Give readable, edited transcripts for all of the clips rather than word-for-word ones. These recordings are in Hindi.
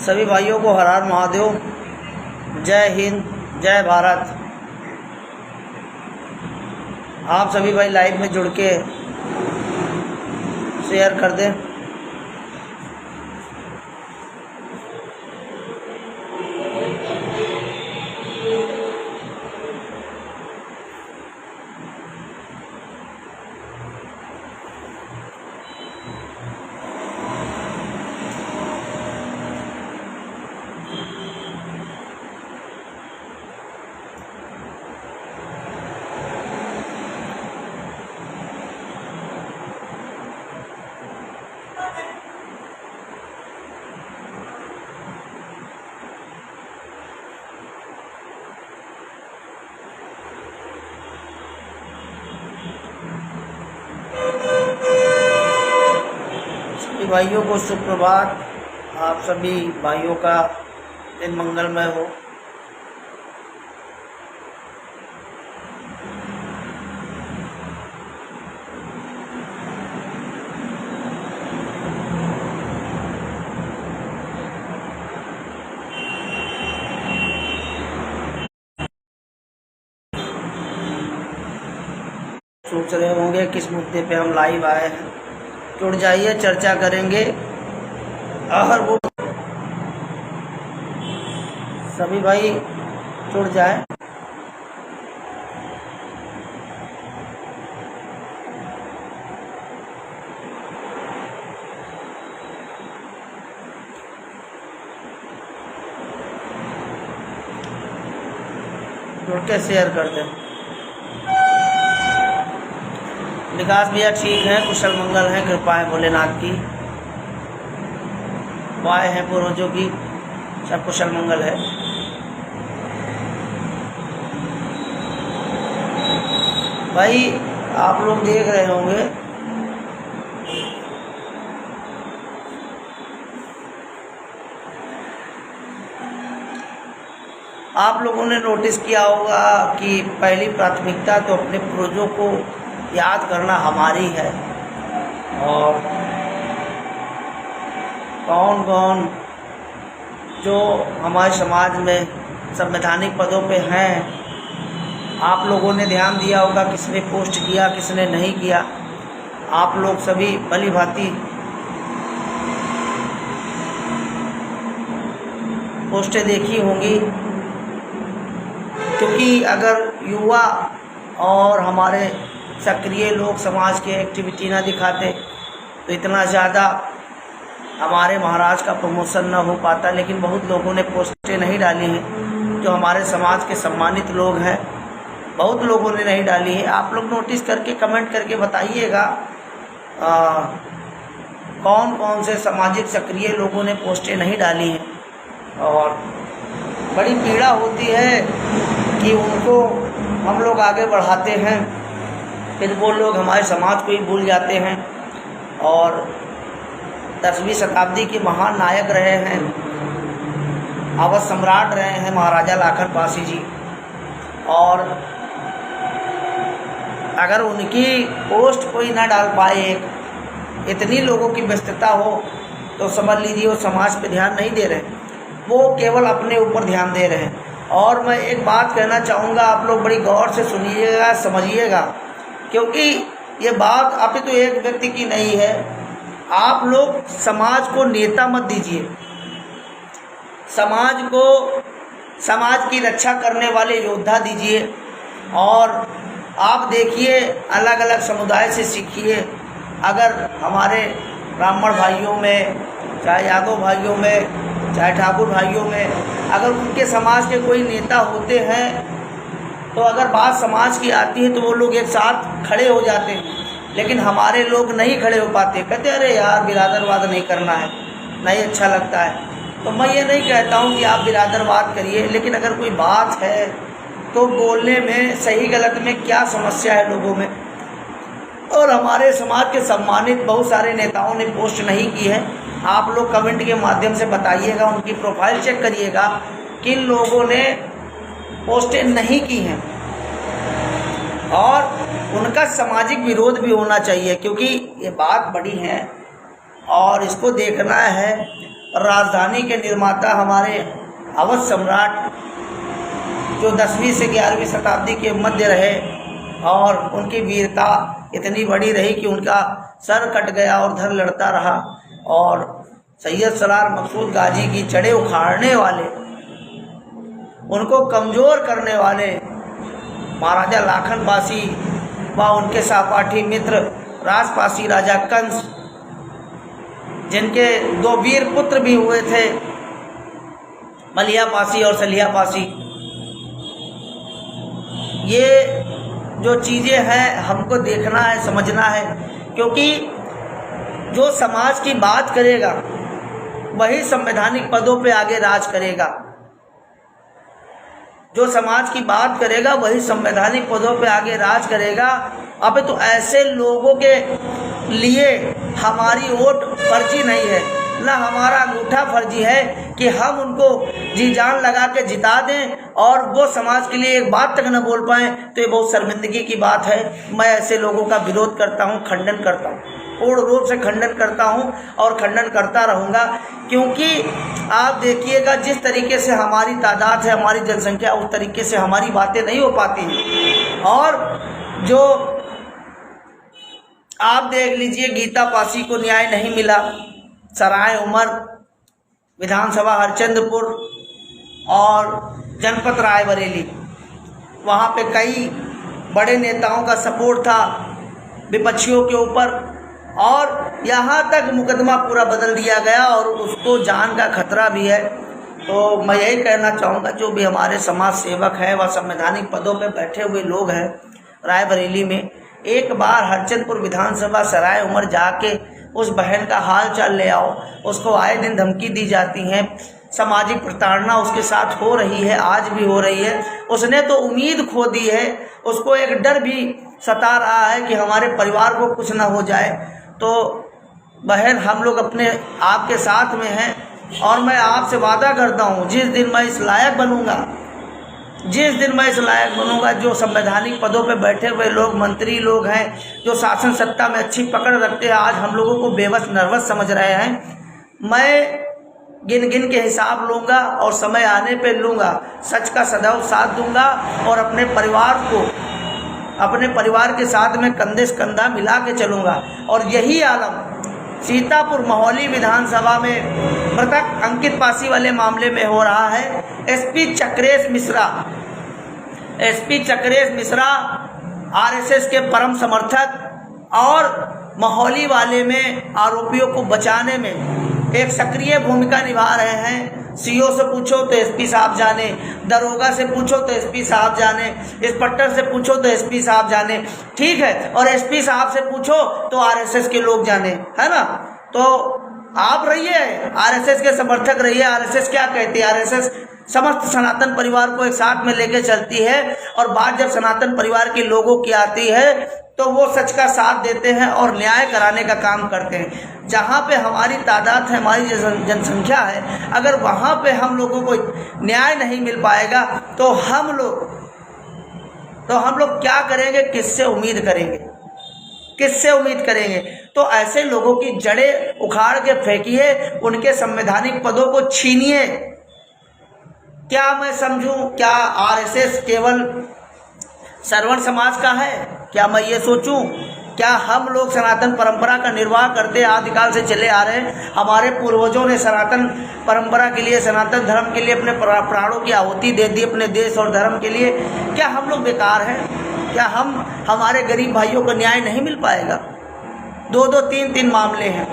सभी भाइयों को हर हर महादेव। जय हिंद, जय भारत। आप सभी भाई लाइव में जुड़ के शेयर कर दें। भाइयों को सुप्रभात। आप सभी भाइयों का दिन मंगलमय हो। सोच रहे होंगे किस मुद्दे पे हम लाइव आए हैं। जुड़ जाइए, चर्चा करेंगे। हर वो सभी भाई जुड़ जाए। जुड़ के शेयर कर दें। विकास भैया ठीक है, कुशल मंगल है, कृपा है भोलेनाथ की, वाय है पूर्वजों की, सब कुशल मंगल है। भाई आप लोग देख रहे होंगे आप लोगों ने नोटिस किया होगा कि पहली प्राथमिकता तो अपने पूर्वजों को याद करना हमारी है। और कौन कौन जो हमारे समाज में संवैधानिक पदों पे हैं, आप लोगों ने ध्यान दिया होगा किसने पोस्ट किया किसने नहीं किया। आप लोग सभी भली भांति पोस्टें देखी होंगी, क्योंकि अगर युवा और हमारे सक्रिय लोग समाज के एक्टिविटी ना दिखाते तो इतना ज़्यादा हमारे महाराज का प्रमोशन ना हो पाता। लेकिन बहुत लोगों ने पोस्टें नहीं डाली हैं, जो हमारे समाज के सम्मानित लोग हैं, बहुत लोगों ने नहीं डाली है। आप लोग नोटिस करके कमेंट करके बताइएगा कौन कौन से सामाजिक सक्रिय लोगों ने पोस्टें नहीं डाली हैं। और बड़ी पीड़ा होती है कि उनको हम लोग आगे बढ़ाते हैं, फिर वो लोग हमारे समाज को ही भूल जाते हैं। और 10वीं शताब्दी के महान नायक रहे हैं, अवध सम्राट रहे हैं महाराजा लाखन पासी जी। और अगर उनकी पोस्ट कोई ना डाल पाए, इतनी लोगों की व्यस्तता हो, तो समझ लीजिए वो समाज पे ध्यान नहीं दे रहे, वो केवल अपने ऊपर ध्यान दे रहे हैं। और मैं एक बात कहना चाहूँगा, आप लोग बड़ी गौर से सुनिएगा, समझिएगा, क्योंकि ये बात अभी तो एक व्यक्ति की नहीं है। आप लोग समाज को नेता मत दीजिए, समाज को समाज की रक्षा करने वाले योद्धा दीजिए। और आप देखिए, अलग अलग समुदाय से सीखिए। अगर हमारे ब्राह्मण भाइयों में, चाहे यादव भाइयों में, चाहे ठाकुर भाइयों में, अगर उनके समाज के कोई नेता होते हैं तो अगर बात समाज की आती है तो वो लोग एक साथ खड़े हो जाते हैं। लेकिन हमारे लोग नहीं खड़े हो पाते, कहते अरे यार बिरादरवाद नहीं करना है, नहीं अच्छा लगता है। तो मैं ये नहीं कहता हूँ कि आप बिरादरवाद करिए, लेकिन अगर कोई बात है तो बोलने में सही गलत में क्या समस्या है लोगों में। और हमारे समाज के सम्मानित बहुत सारे नेताओं ने पोस्ट नहीं की है। आप लोग कमेंट के माध्यम से बताइएगा, उनकी प्रोफाइल चेक करिएगा किन लोगों ने पोस्टें नहीं की हैं। और उनका सामाजिक विरोध भी होना चाहिए, क्योंकि ये बात बड़ी है और इसको देखना है। राजधानी के निर्माता हमारे अवध सम्राट, जो 10वीं से 11वीं शताब्दी के मध्य रहे, और उनकी वीरता इतनी बड़ी रही कि उनका सर कट गया और धर लड़ता रहा। और सैयद सलार मकसूद गाजी की जड़ें उखाड़ने वाले, उनको कमज़ोर करने वाले महाराजा लाखन पासी व उनके सहपाठी मित्र राजपासी राजा कंस, जिनके 2 वीर पुत्र भी हुए थे, मलिया पासी और सलिया पासी, ये जो चीज़ें हैं हमको देखना है, समझना है, क्योंकि जो समाज की बात करेगा वही संवैधानिक पदों पे आगे राज करेगा। जो समाज की बात करेगा वही संवैधानिक पदों पे आगे राज करेगा। अब तो ऐसे लोगों के लिए हमारी वोट फर्जी नहीं है, ना हमारा अंगूठा फर्जी है कि हम उनको जी जान लगा के जिता दें और वो समाज के लिए एक बात तक न बोल पाएँ, तो ये बहुत शर्मिंदगी की बात है। मैं ऐसे लोगों का विरोध करता हूँ, खंडन करता हूँ, पूर्ण रूप से खंडन करता हूँ और खंडन करता रहूँगा। क्योंकि आप देखिएगा जिस तरीके से हमारी तादाद है, हमारी जनसंख्या, उस तरीके से हमारी बातें नहीं हो पाती हैं। और जो आप देख लीजिए, गीता पासी को न्याय नहीं मिला, सराय उमर विधानसभा हरचंदपुर और जनपद रायबरेली, वहाँ पे कई बड़े नेताओं का सपोर्ट था विपक्षियों के ऊपर, और यहाँ तक मुकदमा पूरा बदल दिया गया और उसको जान का खतरा भी है। तो मैं यही कहना चाहूँगा, जो भी हमारे समाज सेवक हैं व संवैधानिक पदों पे बैठे हुए लोग हैं रायबरेली में, एक बार हरचंदपुर विधानसभा सराय उमर जाके उस बहन का हाल चाल ले आओ। उसको आए दिन धमकी दी जाती है, सामाजिक प्रताड़ना उसके साथ हो रही है, आज भी हो रही है। उसने तो उम्मीद खो दी है, उसको एक डर भी सता रहा है कि हमारे परिवार को कुछ ना हो जाए। तो बहन, हम लोग अपने आपके साथ में हैं और मैं आपसे वादा करता हूँ, जिस दिन मैं इस लायक बनूँगा, जो संवैधानिक पदों पे बैठे हुए लोग, मंत्री लोग हैं, जो शासन सत्ता में अच्छी पकड़ रखते हैं, आज हम लोगों को बेबस नर्वस समझ रहे हैं, मैं गिन गिन के हिसाब लूँगा और समय आने पे लूँगा। सच का सदैव साथ दूँगा और अपने परिवार के साथ में कंधे से कंधा मिला के चलूँगा। और यही आलम सीतापुर महोली विधानसभा में मृतक अंकित पासी वाले मामले में हो रहा है। एसपी चक्रेश मिश्रा आरएसएस के परम समर्थक और महोली वाले में आरोपियों को बचाने में एक सक्रिय भूमिका निभा रहे हैं। सीओ से पूछो तो एसपी साहब जाने, दरोगा से पूछो तो एसपी साहब जाने, इंस्पेक्टर से पूछो तो एसपी साहब जाने, ठीक है, और एसपी साहब से पूछो तो आरएसएस के लोग जाने, है ना। तो आप रहिए आरएसएस के समर्थक रहिए। आरएसएस क्या कहती है? आरएसएस समस्त सनातन परिवार को एक साथ में लेके चलती है, और बात जब सनातन परिवार के लोगों की आती है तो वो सच का साथ देते हैं और न्याय कराने का काम करते हैं। जहाँ पे हमारी तादाद है, हमारी जनसंख्या है, अगर वहाँ पे हम लोगों को न्याय नहीं मिल पाएगा तो हम लोग क्या करेंगे? किससे उम्मीद करेंगे? तो ऐसे लोगों की जड़ें उखाड़ के फेंकिए, उनके संवैधानिक पदों को छीनिए। क्या मैं समझूं, क्या आरएसएस केवल श्रवण समाज का है? क्या मैं ये सोचूं? क्या हम लोग सनातन परंपरा का निर्वाह करते आदिकाल से चले आ रहे हैं? हमारे पूर्वजों ने सनातन परंपरा के लिए, सनातन धर्म के लिए अपने प्राणों की आहुति दे दी, अपने देश और धर्म के लिए। क्या हम लोग बेकार हैं? क्या हमारे गरीब भाइयों को न्याय नहीं मिल पाएगा? 2-2, 3-3 मामले हैं,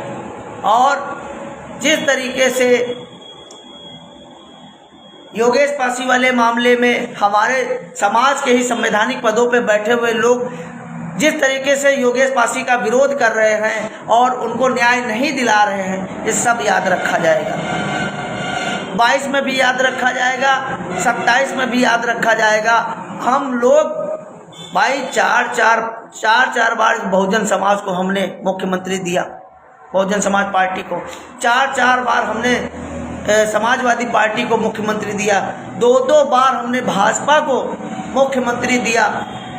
और जिस तरीके से योगेश पासी वाले मामले में हमारे समाज के ही संवैधानिक पदों पे बैठे हुए लोग जिस तरीके से योगेश पासी का विरोध कर रहे हैं और उनको न्याय नहीं दिला रहे हैं, ये सब याद रखा जाएगा। 22 में भी याद रखा जाएगा, 27 में भी याद रखा जाएगा। हम लोग भाई चार बार बहुजन समाज को हमने मुख्यमंत्री दिया, बहुजन समाज पार्टी को 4 बार हमने समाजवादी पार्टी को मुख्यमंत्री दिया, 2 बार हमने भाजपा को मुख्यमंत्री दिया।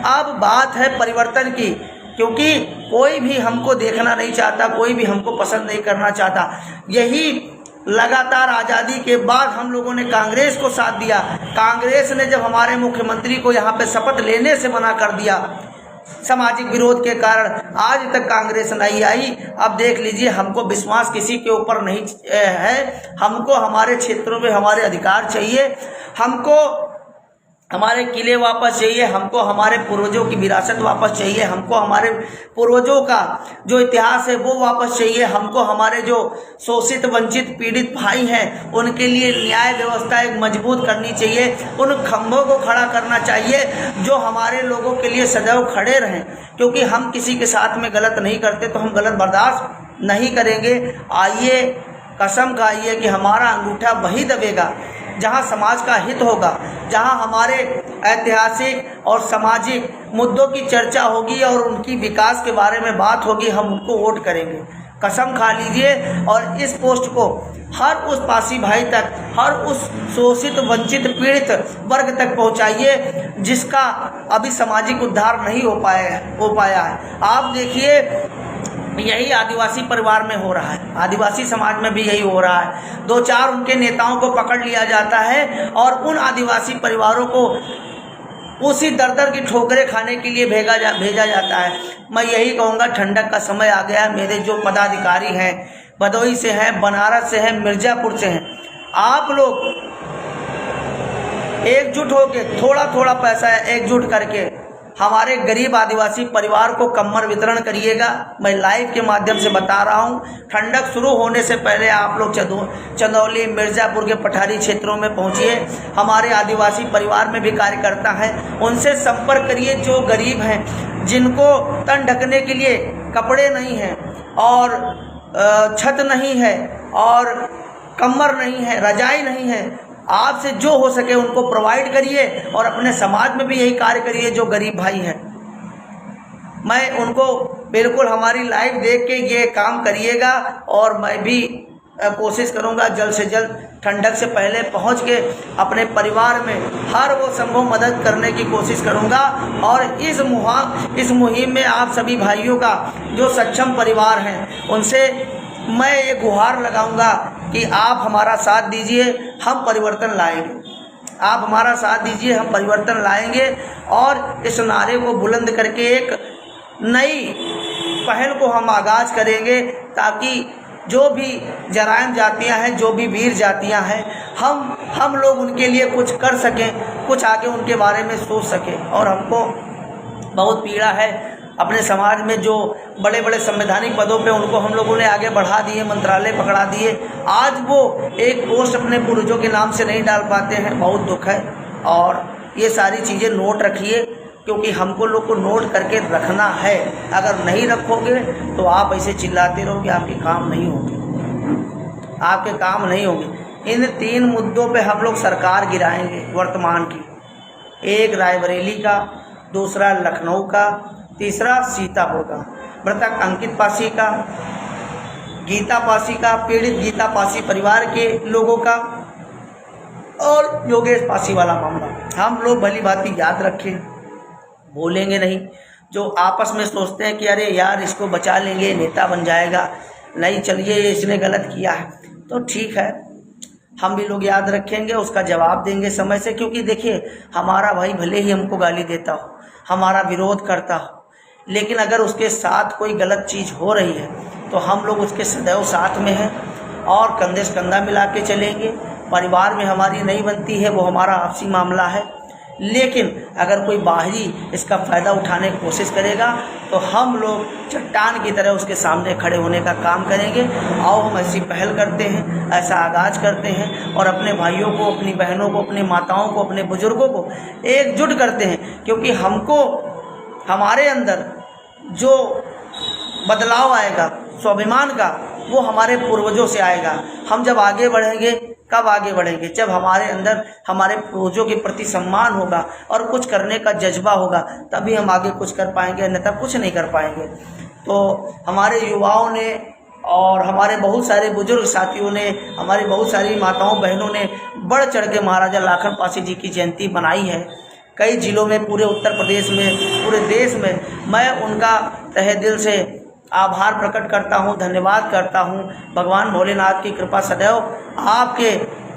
अब बात है परिवर्तन की, क्योंकि कोई भी हमको देखना नहीं चाहता, कोई भी हमको पसंद नहीं करना चाहता। यही लगातार आज़ादी के बाद हम लोगों ने कांग्रेस को साथ दिया। कांग्रेस ने जब हमारे मुख्यमंत्री को यहाँ पे शपथ लेने से मना कर दिया सामाजिक विरोध के कारण, आज तक कांग्रेस नहीं आई। अब देख लीजिए, हमको विश्वास किसी के ऊपर नहीं है। हमको हमारे क्षेत्रों में हमारे अधिकार चाहिए, हमको हमारे किले वापस चाहिए, हमको हमारे पूर्वजों की विरासत वापस चाहिए, हमको हमारे पूर्वजों का जो इतिहास है वो वापस चाहिए, हमको हमारे जो शोषित वंचित पीड़ित भाई हैं उनके लिए न्याय व्यवस्था एक मजबूत करनी चाहिए। उन खंभों को खड़ा करना चाहिए जो हमारे लोगों के लिए सदैव खड़े रहें, क्योंकि हम किसी के साथ में गलत नहीं करते तो हम गलत बर्दाश्त नहीं करेंगे। आइए कसम खाइए कि हमारा अंगूठा वही दबेगा जहां समाज का हित होगा, जहां हमारे ऐतिहासिक और सामाजिक मुद्दों की चर्चा होगी और उनकी विकास के बारे में बात होगी, हम उनको वोट करेंगे। कसम खा लीजिए और इस पोस्ट को हर उस पासी भाई तक, हर उस शोषित वंचित पीड़ित वर्ग तक पहुंचाइए जिसका अभी सामाजिक उद्धार नहीं हो पाया है। आप देखिए, यही आदिवासी परिवार में हो रहा है, आदिवासी समाज में भी यही हो रहा है। 2-4 उनके नेताओं को पकड़ लिया जाता है और उन आदिवासी परिवारों को उसी दर की ठोकरें खाने के लिए भेजा जाता है। मैं यही कहूँगा, ठंडक का समय आ गया है। मेरे जो पदाधिकारी हैं, भदोही से हैं, बनारस से हैं, मिर्ज़ापुर से हैं, आप लोग एकजुट होकर थोड़ा पैसा एकजुट करके हमारे गरीब आदिवासी परिवार को कम्बल वितरण करिएगा। मैं लाइव के माध्यम से बता रहा हूं, ठंडक शुरू होने से पहले आप लोग चंदौली, मिर्ज़ापुर के पठारी क्षेत्रों में पहुंचिए। हमारे आदिवासी परिवार में भी कार्यकर्ता हैं, उनसे संपर्क करिए जो गरीब हैं, जिनको तन ढकने के लिए कपड़े नहीं हैं और छत नहीं है और कम्बल नहीं है, रजाई नहीं है। आपसे जो हो सके उनको प्रोवाइड करिए और अपने समाज में भी यही कार्य करिए जो गरीब भाई हैं। मैं उनको बिल्कुल हमारी लाइव देख के ये काम करिएगा और मैं भी कोशिश करूंगा जल्द से जल्द ठंडक से पहले पहुंच के अपने परिवार में हर वो संभव मदद करने की कोशिश करूंगा। और इस मुहिम में आप सभी भाइयों का जो सक्षम परिवार हैं उनसे मैं ये गुहार लगाऊंगा कि आप हमारा साथ दीजिए, हम परिवर्तन लाएंगे। आप हमारा साथ दीजिए, हम परिवर्तन लाएंगे और इस नारे को बुलंद करके एक नई पहल को हम आगाज़ करेंगे, ताकि जो भी जराइम जातियां हैं, जो भी वीर जातियां हैं, हम लोग उनके लिए कुछ कर सकें, कुछ आगे उनके बारे में सोच सकें। और हमको बहुत पीड़ा है, अपने समाज में जो बड़े बड़े संवैधानिक पदों पे उनको हम लोगों ने आगे बढ़ा दिए, मंत्रालय पकड़ा दिए, आज वो एक पोस्ट अपने पूर्वजों के नाम से नहीं डाल पाते हैं। बहुत दुख है। और ये सारी चीज़ें नोट रखिए, क्योंकि हमको लोग को नोट करके रखना है। अगर नहीं रखोगे तो आप ऐसे चिल्लाते रहोगे, आपके काम नहीं होंगे, आपके काम नहीं होंगे। इन 3 मुद्दों पे हम लोग सरकार गिराएंगे वर्तमान की। एक रायबरेली का, दूसरा लखनऊ का, तीसरा सीतापुर का, मृतक अंकित पासी का, गीता पासी का, पीड़ित गीता पासी परिवार के लोगों का, और योगेश पासी वाला मामला। हम लोग भली भांति याद रखें, भूलेंगे नहीं। जो आपस में सोचते हैं कि अरे यार इसको बचा लेंगे, नेता बन जाएगा, नहीं चलिए इसने गलत किया है, तो ठीक है, हम भी लोग याद रखेंगे, उसका जवाब देंगे समय से। क्योंकि देखिए, हमारा भाई भले ही हमको गाली देता हो, हमारा विरोध करता हो, लेकिन अगर उसके साथ कोई गलत चीज़ हो रही है तो हम लोग उसके सदैव साथ में हैं और कंधे से कंधा मिला के चलेंगे। परिवार में हमारी नहीं बनती है, वो हमारा आपसी मामला है, लेकिन अगर कोई बाहरी इसका फ़ायदा उठाने की कोशिश करेगा तो हम लोग चट्टान की तरह उसके सामने खड़े होने का काम करेंगे। आओ हम ऐसी पहल करते हैं, ऐसा आगाज़ करते हैं और अपने भाइयों को, अपनी बहनों को, अपनी माताओं को, अपने बुजुर्गों को एकजुट करते हैं। क्योंकि हमको हमारे अंदर जो बदलाव आएगा स्वाभिमान का, वो हमारे पूर्वजों से आएगा। हम जब आगे बढ़ेंगे, कब आगे बढ़ेंगे? जब हमारे अंदर हमारे पूर्वजों के प्रति सम्मान होगा और कुछ करने का जज्बा होगा, तभी हम आगे कुछ कर पाएंगे, अन्यथा कुछ नहीं कर पाएंगे। तो हमारे युवाओं ने और हमारे बहुत सारे बुजुर्ग साथियों ने, हमारी बहुत सारी माताओं बहनों ने बढ़ चढ़ के महाराजा लाखन पासी जी की जयंती बनाई है। कई जिलों में, पूरे उत्तर प्रदेश में, पूरे देश में। मैं उनका तहे दिल से आभार प्रकट करता हूँ, धन्यवाद करता हूँ। भगवान भोलेनाथ की कृपा सदैव आपके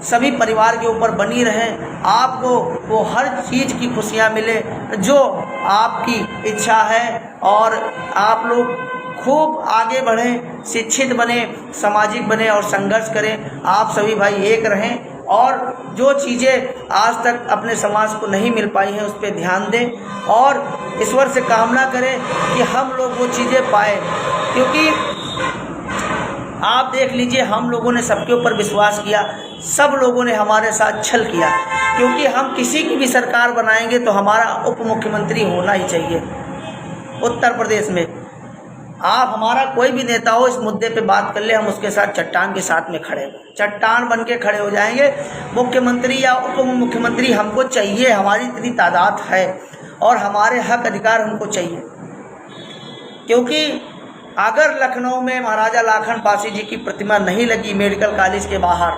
सभी परिवार के ऊपर बनी रहे, आपको वो हर चीज़ की खुशियाँ मिले जो आपकी इच्छा है, और आप लोग खूब आगे बढ़ें, शिक्षित बने, सामाजिक बने और संघर्ष करें। आप सभी भाई एक रहें और जो चीज़ें आज तक अपने समाज को नहीं मिल पाई हैं उस पर ध्यान दें, और ईश्वर से कामना करें कि हम लोग वो चीज़ें पाएँ। क्योंकि आप देख लीजिए, हम लोगों ने सबके ऊपर विश्वास किया, सब लोगों ने हमारे साथ छल किया। क्योंकि हम किसी की भी सरकार बनाएंगे तो हमारा उप मुख्यमंत्री होना ही चाहिए उत्तर प्रदेश में। आप हमारा कोई भी नेता हो, इस मुद्दे पे बात कर ले, हम उसके साथ चट्टान के साथ में खड़े, चट्टान बन के खड़े हो जाएंगे। मुख्यमंत्री या उप मुख्यमंत्री हमको चाहिए, हमारी इतनी तादाद है और हमारे हक अधिकार हमको चाहिए। क्योंकि अगर लखनऊ में महाराजा लाखन पासी जी की प्रतिमा नहीं लगी मेडिकल कॉलेज के बाहर,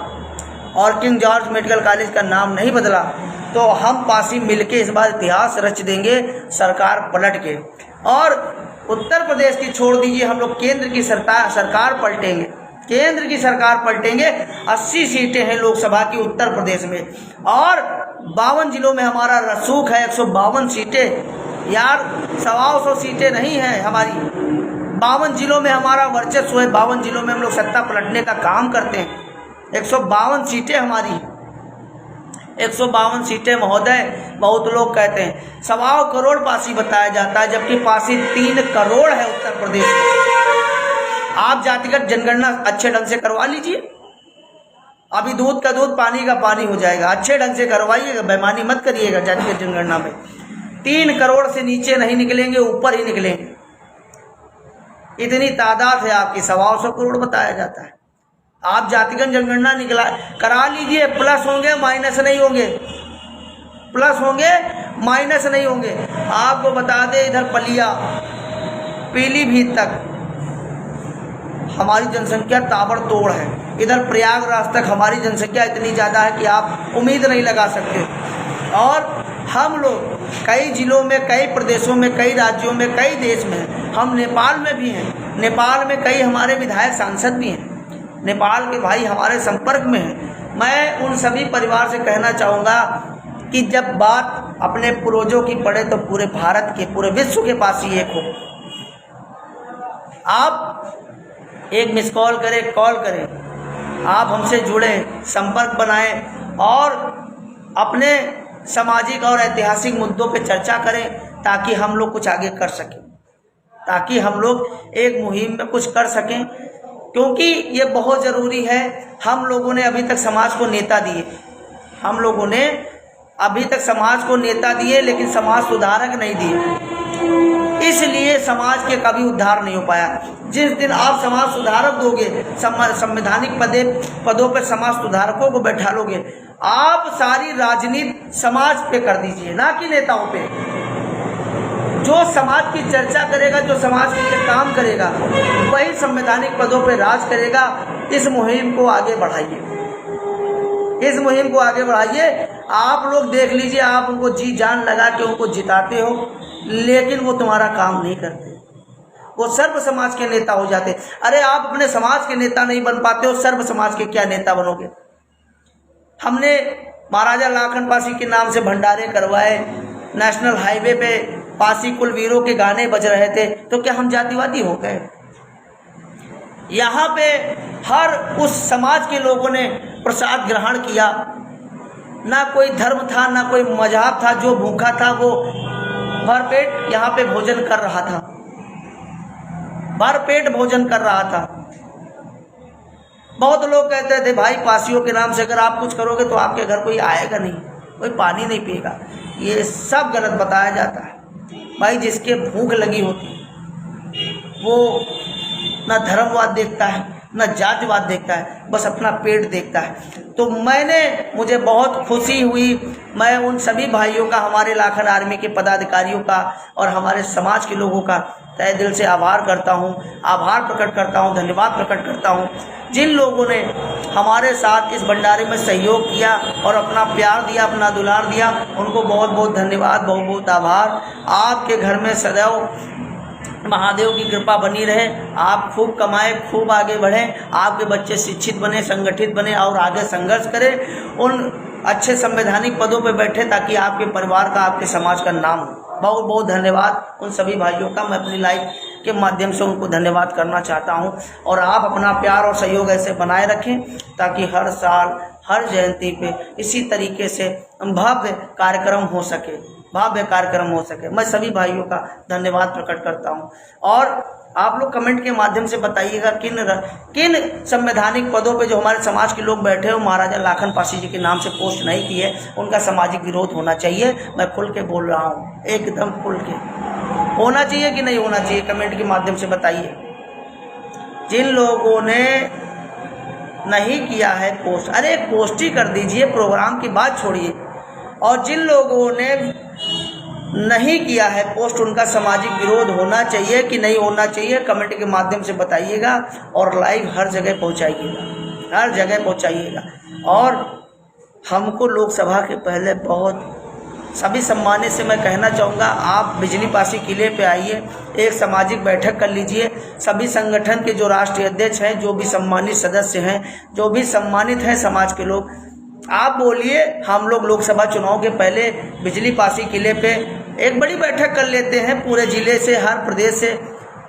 और किंग जॉर्ज मेडिकल कॉलेज का नाम नहीं बदला, तो हम पासी मिलके इस बार इतिहास रच देंगे, सरकार पलट के। और उत्तर प्रदेश की छोड़ दीजिए, हम लोग केंद्र की सरकार पलटेंगे, केंद्र की सरकार पलटेंगे। 80 सीटें हैं लोकसभा की उत्तर प्रदेश में, और 52 जिलों में हमारा रसूख है, 152 सीटें। यार 125 सीटें नहीं हैं हमारी, 52 जिलों में हमारा वर्चस्व है, 52 जिलों में हम लोग सत्ता पलटने का काम करते हैं। 152 सीटें हमारी, 152 सीटें महोदय। बहुत लोग कहते हैं 1.25 करोड़ पासी बताया जाता है, जबकि पासी 3 करोड़ है उत्तर प्रदेश में। आप जातिगत जनगणना अच्छे ढंग से करवा लीजिए, अभी दूध का दूध पानी का पानी हो जाएगा। अच्छे ढंग से करवाइएगा, बेईमानी मत करिएगा जातिगत जनगणना में। 3 करोड़ से नीचे नहीं निकलेंगे, ऊपर ही निकलेंगे, इतनी तादाद है आपकी। 125 करोड़ बताया जाता है। आप जातिगत जनगणना करा लीजिए, प्लस होंगे माइनस नहीं होंगे, प्लस होंगे माइनस नहीं होंगे। आपको बता दें, इधर पलिया पीलीभीत तक हमारी जनसंख्या ताबड़तोड़ है, इधर प्रयागराज तक हमारी जनसंख्या इतनी ज़्यादा है कि आप उम्मीद नहीं लगा सकते। और हम लोग कई जिलों में, कई प्रदेशों में, कई राज्यों में, कई देश में हैं। हम नेपाल में भी हैं, नेपाल में कई हमारे विधायक सांसद भी हैं, नेपाल के भाई हमारे संपर्क में हैं। मैं उन सभी परिवार से कहना चाहूँगा कि जब बात अपने पूर्वजों की पड़े तो पूरे भारत के, पूरे विश्व के पास ही एक हो। आप एक मिस कॉल करें, कॉल करें, आप हमसे जुड़ें, संपर्क बनाएं और अपने सामाजिक और ऐतिहासिक मुद्दों पे चर्चा करें, ताकि हम लोग कुछ आगे कर सकें, ताकि हम लोग एक मुहिम में कुछ कर सकें। क्योंकि ये बहुत ज़रूरी है। हम लोगों ने अभी तक समाज को नेता दिए, हम लोगों ने अभी तक समाज को नेता दिए, लेकिन समाज सुधारक नहीं दिए, इसलिए समाज के कभी उद्धार नहीं हो पाया। जिस दिन आप समाज सुधारक दोगे, संवैधानिक पदों पर समाज सुधारकों को बैठा लोगे, आप सारी राजनीति समाज पे कर दीजिए, ना कि नेताओं पे। जो समाज की चर्चा करेगा, जो समाज के लिए काम करेगा, वही संवैधानिक पदों पर राज करेगा। इस मुहिम को आगे बढ़ाइए, इस मुहिम को आगे बढ़ाइए। आप लोग देख लीजिए, आप उनको जी जान लगा के उनको जिताते हो, लेकिन वो तुम्हारा काम नहीं करते, वो सर्व समाज के नेता हो जाते। अरे आप अपने समाज के नेता नहीं बन पाते हो, सर्व समाज के क्या नेता बनोगे। हमने महाराजा लाखन पासी के नाम से भंडारे करवाए, नेशनल हाईवे पे पासी कुलवीरों के गाने बज रहे थे, तो क्या हम जातिवादी हो गए। यहाँ पे हर उस समाज के लोगों ने प्रसाद ग्रहण किया, ना कोई धर्म था, ना कोई मजहब था। जो भूखा था वो भरपेट यहाँ पे भोजन कर रहा था, भरपेट भोजन कर रहा था। बहुत लोग कहते थे भाई पासियों के नाम से अगर आप कुछ करोगे तो आपके घर कोई आएगा नहीं, कोई पानी नहीं पिएगा। ये सब गलत बताया जाता है। भाई जिसके भूख लगी होती वो ना धर्मवाद देखता है, ना जातिवाद देखता है, बस अपना पेट देखता है। तो मुझे बहुत खुशी हुई। मैं उन सभी भाइयों का, हमारे लाखन आर्मी के पदाधिकारियों का और हमारे समाज के लोगों का तहे दिल से आभार करता हूँ, आभार प्रकट करता हूँ, धन्यवाद प्रकट करता हूँ। जिन लोगों ने हमारे साथ इस भंडारे में सहयोग किया और अपना प्यार दिया, अपना दुलार दिया, उनको बहुत बहुत धन्यवाद, बहुत बहुत आभार। आपके घर में सदैव महादेव की कृपा बनी रहे, आप खूब कमाएं, खूब आगे बढ़ें, आपके बच्चे शिक्षित बने, संगठित बने और आगे संघर्ष करें, उन अच्छे संवैधानिक पदों पर बैठे ताकि आपके परिवार का, आपके समाज का नाम हो। बहुत बहुत धन्यवाद उन सभी भाइयों का। मैं अपनी लाइव के माध्यम से उनको धन्यवाद करना चाहता हूं। और आप अपना प्यार और सहयोग ऐसे बनाए रखें ताकि हर साल हर जयंती पे इसी तरीके से भव्य कार्यक्रम हो सके, भव्य कार्यक्रम हो सके। मैं सभी भाइयों का धन्यवाद प्रकट करता हूं। और आप लोग कमेंट के माध्यम से बताइएगा किन संवैधानिक पदों पे जो हमारे समाज के लोग बैठे हो महाराजा लाखन पासी जी के नाम से पोस्ट नहीं किए, उनका सामाजिक विरोध होना चाहिए। मैं खुल के बोल रहा हूँ, एकदम खुल के होना चाहिए कि नहीं होना चाहिए, कमेंट के माध्यम से बताइए। जिन लोगों ने नहीं किया है पोस्ट, अरे पोस्ट ही कर दीजिए, प्रोग्राम की बात छोड़िए। और जिन लोगों ने नहीं किया है पोस्ट, उनका सामाजिक विरोध होना चाहिए कि नहीं होना चाहिए, कमेंट के माध्यम से बताइएगा। और लाइव हर जगह पहुंचाइएगा, हर जगह पहुंचाइएगा। और हमको लोकसभा के पहले बहुत सभी सम्मानित से मैं कहना चाहूँगा, आप बिजली पासी किले पे आइए, एक सामाजिक बैठक कर लीजिए। सभी संगठन के जो राष्ट्रीय अध्यक्ष हैं, जो भी सम्मानित सदस्य हैं, जो भी सम्मानित हैं समाज के लोग, आप बोलिए हम लोग लोकसभा चुनाव के पहले बिजली पासी किले पे एक बड़ी बैठक कर लेते हैं। पूरे ज़िले से, हर प्रदेश से,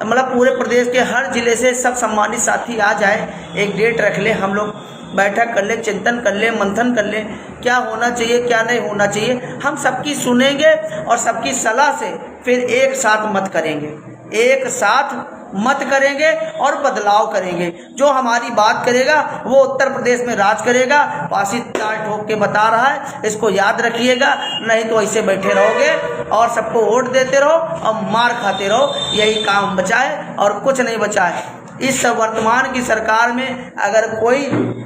मतलब पूरे प्रदेश के हर ज़िले से सब सम्मानित साथी आ जाए, एक डेट रख ले, हम लोग बैठक कर ले, चिंतन कर ले, मंथन कर ले, क्या होना चाहिए क्या नहीं होना चाहिए। हम सबकी सुनेंगे और सबकी सलाह से फिर एक साथ मत करेंगे, एक साथ मत करेंगे और बदलाव करेंगे। जो हमारी बात करेगा वो उत्तर प्रदेश में राज करेगा। पासी ताल ठोक के बता रहा है, इसको याद रखिएगा, नहीं तो ऐसे बैठे रहोगे और सबको वोट देते रहो और मार खाते रहो। यही काम बचा है और कुछ नहीं बचा है। इस वर्तमान की सरकार में अगर कोई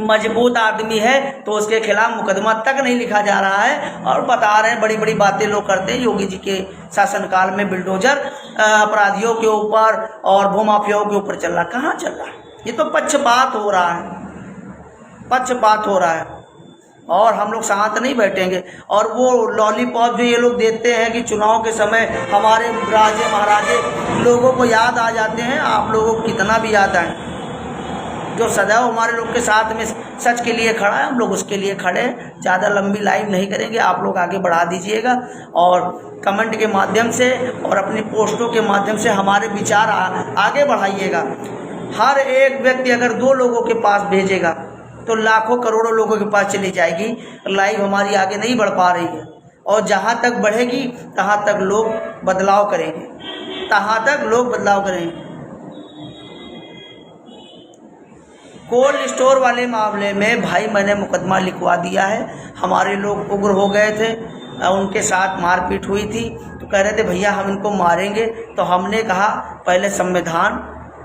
मजबूत आदमी है तो उसके खिलाफ मुकदमा तक नहीं लिखा जा रहा है। और बता रहे हैं, बड़ी बड़ी बातें लोग करते हैं, योगी जी के शासनकाल में बिल्डोजर अपराधियों के ऊपर और भूमाफियाओं के ऊपर चल रहा। कहाँ चल रहा है? ये तो पक्षपात हो रहा है, पक्षपात हो रहा है। और हम लोग शांत नहीं बैठेंगे। और वो लॉलीपॉप जो ये लोग देते हैं कि चुनाव के समय हमारे राजे महाराजे लोगों को याद आ जाते हैं, आप लोगों को कितना भी याद आए। जो सदैव हमारे लोग के साथ में सच के लिए खड़ा है, हम लोग उसके लिए खड़े हैं। ज़्यादा लंबी लाइव नहीं करेंगे, आप लोग आगे बढ़ा दीजिएगा और कमेंट के माध्यम से और अपनी पोस्टों के माध्यम से हमारे विचार आगे बढ़ाइएगा। हर एक व्यक्ति अगर 2 लोगों के पास भेजेगा तो लाखों करोड़ों लोगों के पास चली जाएगी। लाइव हमारी आगे नहीं बढ़ पा रही है और जहाँ तक बढ़ेगी तहाँ तक लोग बदलाव करेंगे, तहाँ तक लोग बदलाव करेंगे। कोल्ड स्टोर वाले मामले में भाई मैंने मुकदमा लिखवा दिया है। हमारे लोग उग्र हो गए थे, उनके साथ मारपीट हुई थी, तो कह रहे थे भैया हम इनको मारेंगे। तो हमने कहा पहले संविधान,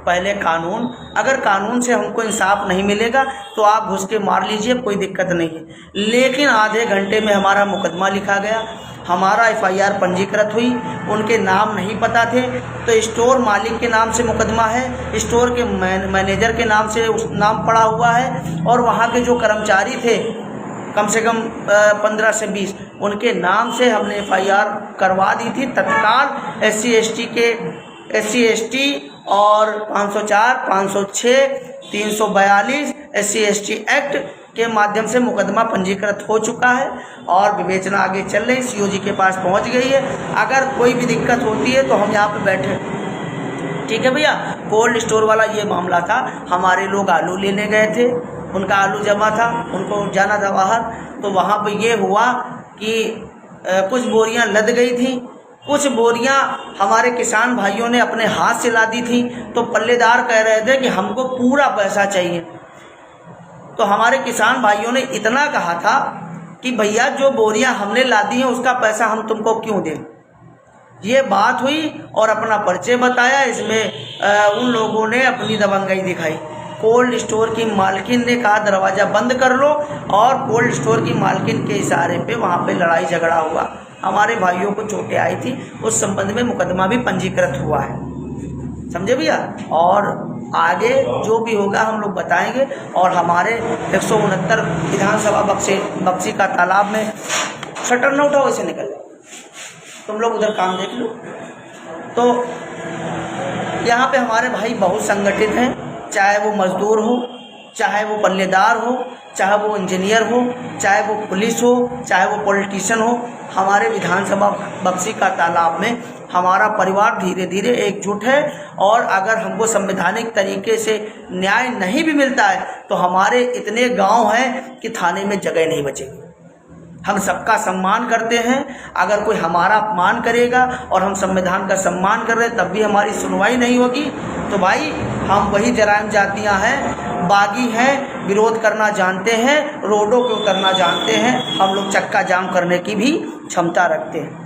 पहले कानून, अगर कानून से हमको इंसाफ नहीं मिलेगा तो आप घुस के मार लीजिए, कोई दिक्कत नहीं है। लेकिन आधे घंटे में हमारा मुकदमा लिखा गया, हमारा FIR पंजीकृत हुई, उनके नाम नहीं पता थे तो स्टोर मालिक के नाम से मुकदमा है, स्टोर के मैनेजर के नाम से उस नाम पड़ा हुआ है और वहाँ के जो कर्मचारी थे कम से कम 15 से 20, उनके नाम से हमने FIR करवा दी थी तत्काल। SC ST और 504, 506, 342 SC ST एक्ट के माध्यम से मुकदमा पंजीकृत हो चुका है और विवेचना आगे चल रही, COG के पास पहुंच गई है। अगर कोई भी दिक्कत होती है तो हम यहाँ पे बैठे, ठीक है भैया। कोल्ड स्टोर वाला ये मामला था, हमारे लोग आलू लेने गए थे, उनका आलू जमा था, उनको जाना था बाहर, तो वहाँ पर ये हुआ कि कुछ बोरियाँ लद गई थी, कुछ बोरियां हमारे किसान भाइयों ने अपने हाथ से ला दी थी। तो पल्लेदार कह रहे थे कि हमको पूरा पैसा चाहिए। तो हमारे किसान भाइयों ने इतना कहा था कि भैया जो बोरियां हमने ला दी हैं उसका पैसा हम तुमको क्यों दें। ये बात हुई और अपना परिचय बताया। इसमें उन लोगों ने अपनी दबंगई दिखाई। कोल्ड स्टोर की मालकिन ने कहा दरवाज़ा बंद कर लो और कोल्ड स्टोर की मालकिन के इशारे पे वहाँ पे लड़ाई झगड़ा हुआ, हमारे भाइयों को चोटें आई थी। उस संबंध में मुकदमा भी पंजीकृत हुआ है, समझे भैया। और आगे जो भी होगा हम लोग बताएंगे। और हमारे 169 विधानसभा बक्सी का तालाब में शटर न उठाओ, ऐसे निकल जाओ, तुम लोग उधर काम देख लो। तो यहाँ पे हमारे भाई बहुत संगठित हैं, चाहे वो मजदूर हो, चाहे वो पल्लेदार हो, चाहे वो इंजीनियर हो, चाहे वो पुलिस हो, चाहे वो पॉलिटिशियन हो। हमारे विधानसभा बक्सी का तालाब में हमारा परिवार धीरे धीरे एकजुट है, और अगर हमको संवैधानिक तरीके से न्याय नहीं भी मिलता है तो हमारे इतने गांव हैं कि थाने में जगह नहीं बचेगी। हम सबका सम्मान करते हैं। अगर कोई हमारा अपमान करेगा और हम संविधान का सम्मान कर रहे हैं तब भी हमारी सुनवाई नहीं होगी, तो भाई हम वही जराइम जातियां हैं, बागी हैं, विरोध करना जानते हैं, रोडों पे उतरना जानते हैं, हम लोग चक्का जाम करने की भी क्षमता रखते हैं।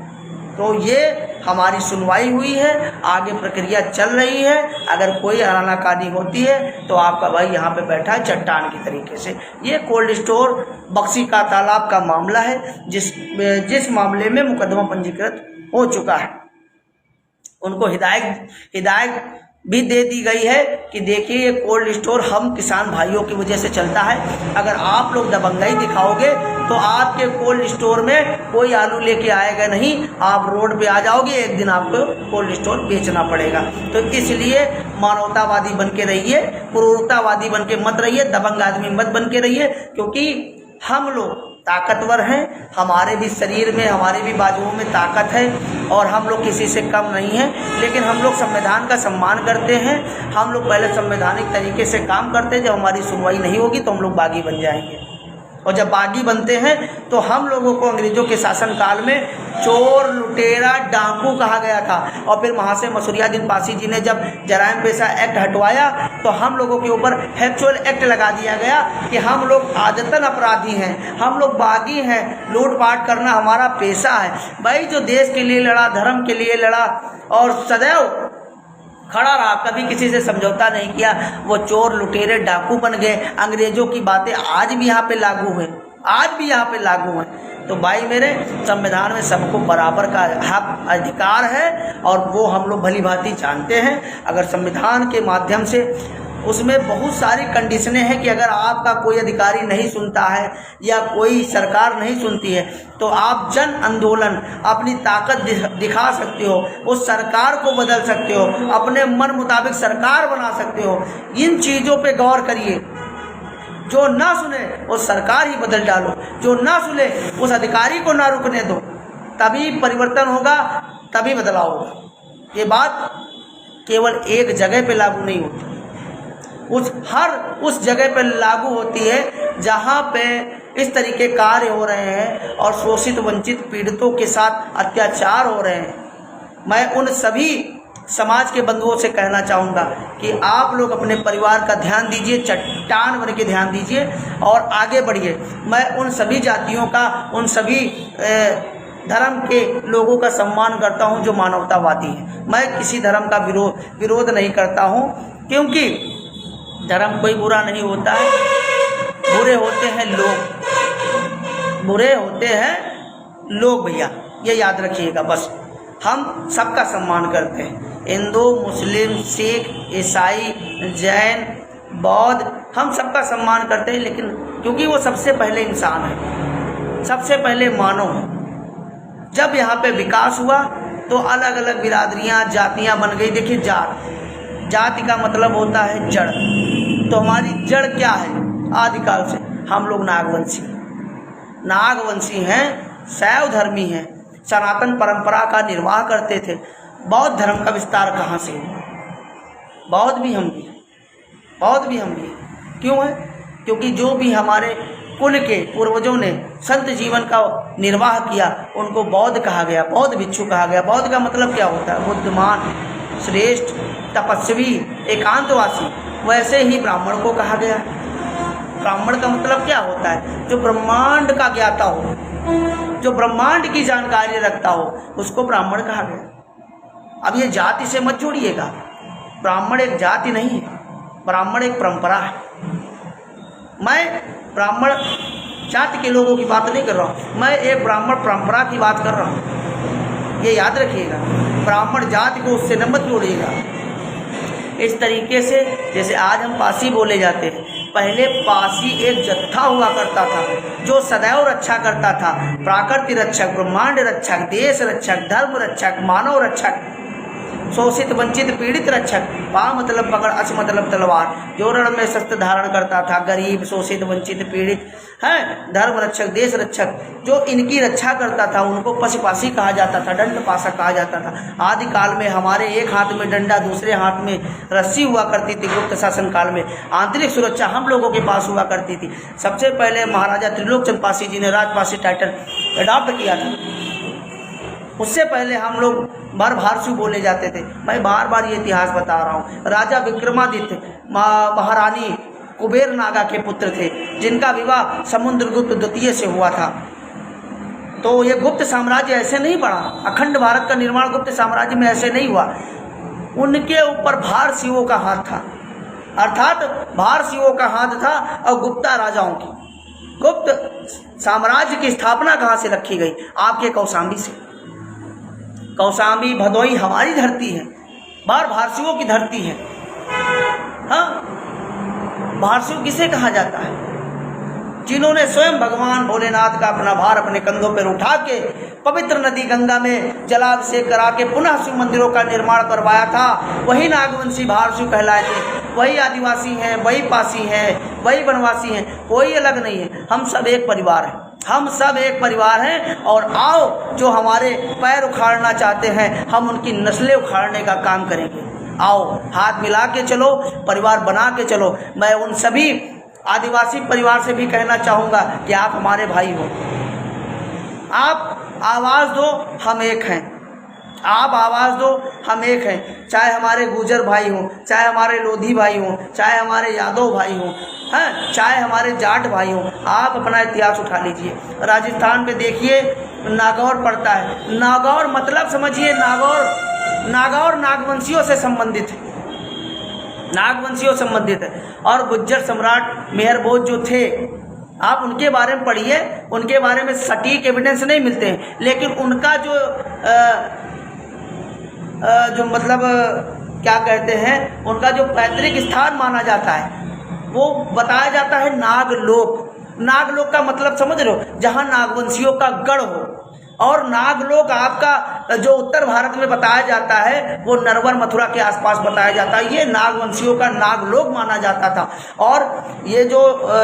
तो ये हमारी सुनवाई हुई है, आगे प्रक्रिया चल रही है। अगर कोई आनाकानी होती है तो आपका भाई यहाँ पे बैठा है चट्टान की तरीके से। ये कोल्ड स्टोर बक्सी का तालाब का मामला है, जिस मामले में मुकदमा पंजीकृत हो चुका है। उनको हिदायत भी दे दी गई है कि देखिए ये कोल्ड स्टोर हम किसान भाइयों की वजह से चलता है। अगर आप लोग दबंगाई दिखाओगे तो आपके कोल्ड स्टोर में कोई आलू लेके आएगा नहीं, आप रोड पे आ जाओगे, एक दिन आपको कोल्ड स्टोर बेचना पड़ेगा। तो इसलिए मानवतावादी बन के रहिए, क्रूरतावादी बन के मत रहिए, दबंग आदमी मत बन के रहिए, क्योंकि हम लोग ताकतवर हैं। हमारे भी शरीर में, हमारे भी बाजुओं में ताकत है, और हम लोग किसी से कम नहीं हैं। लेकिन हम लोग संविधान का सम्मान करते हैं। हम लोग पहले संवैधानिक तरीके से काम करते हैं। जब हमारी सुनवाई नहीं होगी तो हम लोग बागी बन जाएंगे, और जब बागी बनते हैं तो हम लोगों को अंग्रेजों के शासनकाल में चोर, लुटेरा, डाकू कहा गया था। और फिर महाशय मसूरिया दिन पासी जी ने जब जराइम पेशा एक्ट हटवाया तो हम लोगों के ऊपर हैप्चुअल एक्ट लगा दिया गया कि हम लोग आदतन अपराधी हैं, हम लोग बागी हैं, लूटपाट करना हमारा पेशा है। भाई जो देश के लिए लड़ा, धर्म के लिए लड़ा और सदैव खड़ा रहा, कभी किसी से समझौता नहीं किया, वो चोर, लुटेरे, डाकू बन गए। अंग्रेजों की बातें आज भी यहाँ पे लागू हैं, आज भी यहाँ पे लागू हैं। तो भाई मेरे, संविधान में सबको बराबर का हक, अधिकार है, और वो हम लोग भली भांति जानते हैं। अगर संविधान के माध्यम से उसमें बहुत सारी कंडीशनें हैं कि अगर आपका कोई अधिकारी नहीं सुनता है या कोई सरकार नहीं सुनती है तो आप जन आंदोलन, अपनी ताकत दिखा सकते हो, उस सरकार को बदल सकते हो, अपने मन मुताबिक सरकार बना सकते हो। इन चीज़ों पे गौर करिए। जो ना सुने वो सरकार ही बदल डालो, जो ना सुने उस अधिकारी को ना रुकने दो, तभी परिवर्तन होगा, तभी बदलाव होगा। ये बात केवल एक जगह पे लागू नहीं होती, उस जगह पर लागू होती है जहाँ पे इस तरीके कार्य हो रहे हैं और शोषित वंचित पीड़ितों के साथ अत्याचार हो रहे हैं। मैं उन सभी समाज के बंधुओं से कहना चाहूँगा कि आप लोग अपने परिवार का ध्यान दीजिए, चट्टान बन के ध्यान दीजिए और आगे बढ़िए। मैं उन सभी जातियों का, उन सभी धर्म के लोगों का सम्मान करता हूँ जो मानवतावादी हैं। मैं किसी धर्म का विरोध नहीं करता हूँ, क्योंकि धर्म कोई बुरा नहीं होता है, बुरे होते हैं लोग, बुरे होते हैं लोग भैया, ये याद रखिएगा। बस हम सबका सम्मान करते हैं, हिंदू, मुस्लिम, सिख, ईसाई, जैन, बौद्ध, हम सबका सम्मान करते हैं। लेकिन क्योंकि वो सबसे पहले इंसान है, सबसे पहले मानव है। जब यहाँ पे विकास हुआ तो अलग अलग बिरादरियाँ, जातियाँ बन गई। देखिए, जाति का मतलब होता है जड़। तो हमारी जड़ क्या है? आदिकाल से हम लोग नागवंशी हैं, शैव धर्मी हैं, सनातन परंपरा का निर्वाह करते थे। बौद्ध धर्म का विस्तार कहाँ से हुआ? बौद्ध भी हम भी क्यों है? क्योंकि जो भी हमारे कुल के पूर्वजों ने संत जीवन का निर्वाह किया उनको बौद्ध कहा गया, बौद्ध भिक्षु कहा गया। बौद्ध का मतलब क्या होता है? बुद्धिमान, श्रेष्ठ, तपस्वी, एकांतवासी। वैसे ही ब्राह्मण को कहा गया। ब्राह्मण का मतलब क्या होता है? जो ब्रह्मांड का ज्ञाता हो, जो ब्रह्मांड की जानकारी रखता हो, उसको ब्राह्मण कहा गया। अब ये जाति से मत जोड़िएगा, ब्राह्मण एक जाति नहीं है, ब्राह्मण एक परंपरा है। मैं ब्राह्मण जाति के लोगों की बात नहीं कर रहा हूँ, मैं एक ब्राह्मण परंपरा की बात कर रहा हूँ, ये याद रखिएगा। ब्राह्मण जाति को उससे न मत जोड़िएगा। इस तरीके से जैसे आज हम पासी बोले जाते हैं, पहले पासी एक जत्था हुआ करता था जो सदैव रक्षा करता था, प्राकृतिक रक्षक, ब्रह्मांड रक्षक, देश रक्षक, धर्म रक्षक, मानव रक्षक। शोषित वंचित पीड़ित रक्षक, पा मतलब पकड़, अस मतलब तलवार, जो रण में शस्त्र धारण करता था, गरीब शोषित वंचित पीड़ित है, धर्म रक्षक देश रक्षक, जो इनकी रक्षा करता था उनको पशुपाशी कहा जाता था, दंड पाशा कहा जाता था। आदि काल में हमारे एक हाथ में डंडा दूसरे हाथ में रस्सी हुआ करती थी। गुप्त शासन काल में आंतरिक सुरक्षा हम लोगों के पास हुआ करती थी। सबसे पहले महाराजा त्रिलोकचंद पासी जी ने राजपासी टाइटल अडॉप्ट किया था। उससे पहले हम लोग भारसु बोले जाते थे। मैं बार बार ये इतिहास बता रहा हूँ। राजा विक्रमादित्य महारानी कुबेर नागा के पुत्र थे, जिनका विवाह समुद्रगुप्त द्वितीय से हुआ था। तो ये गुप्त साम्राज्य ऐसे नहीं बढ़ा, अखंड भारत का निर्माण गुप्त साम्राज्य में ऐसे नहीं हुआ। उनके ऊपर भारसियों का हाथ था, अर्थात भारसियों का हाथ था और गुप्ता राजाओं की। गुप्त साम्राज्य की स्थापना कहाँ से रखी गई? आपके कौशाम्बी से। कौशाम्बी भदोई हमारी धरती है, भारसियों की धरती है। हाँ, भारसियों किसे कहा जाता है? जिन्होंने स्वयं भगवान भोलेनाथ का अपना भार अपने कंधों पर उठा के पवित्र नदी गंगा में जलाभिषेक करा के पुनः शिव मंदिरों का निर्माण करवाया था, वही नागवंशी भारसु कहलाए थे। वही आदिवासी हैं, वही पासी हैं, वही वनवासी हैं, कोई अलग नहीं है। हम सब एक परिवार हैं, हम सब एक परिवार हैं। और आओ, जो हमारे पैर उखाड़ना चाहते हैं, हम उनकी नस्लें उखाड़ने का काम करेंगे। आओ, हाथ मिला के चलो, परिवार बना के चलो। मैं उन सभी आदिवासी परिवार से भी कहना चाहूँगा कि आप हमारे भाई हो। आप आवाज़ दो, हम एक हैं। आप आवाज़ दो, हम एक हैं। चाहे हमारे गुर्जर भाई हों, चाहे हमारे लोधी भाई हों, चाहे हमारे यादव भाई हों, हैं, चाहे हमारे जाट भाई हों, आप अपना इतिहास उठा लीजिए। राजस्थान पे देखिए नागौर पड़ता है। नागौर मतलब समझिए, नागौर नागवंशियों से संबंधित है, नागवंशियों संबंधित है। और गुज्जर सम्राट मेहर भोज जो थे, आप उनके बारे में पढ़िए। उनके बारे में सटीक एविडेंस नहीं मिलते हैं, लेकिन उनका जो मतलब क्या कहते हैं, उनका जो पैतृक स्थान माना जाता है, वो बताया जाता है नागलोक। नागलोक का मतलब समझ रहे हो? जहाँ नागवंशियों का गढ़ हो। और नागलोक आपका जो उत्तर भारत में बताया जाता है, वो नरवर मथुरा के आसपास बताया जाता है। ये नागवंशियों का नागलोक माना जाता था। और ये जो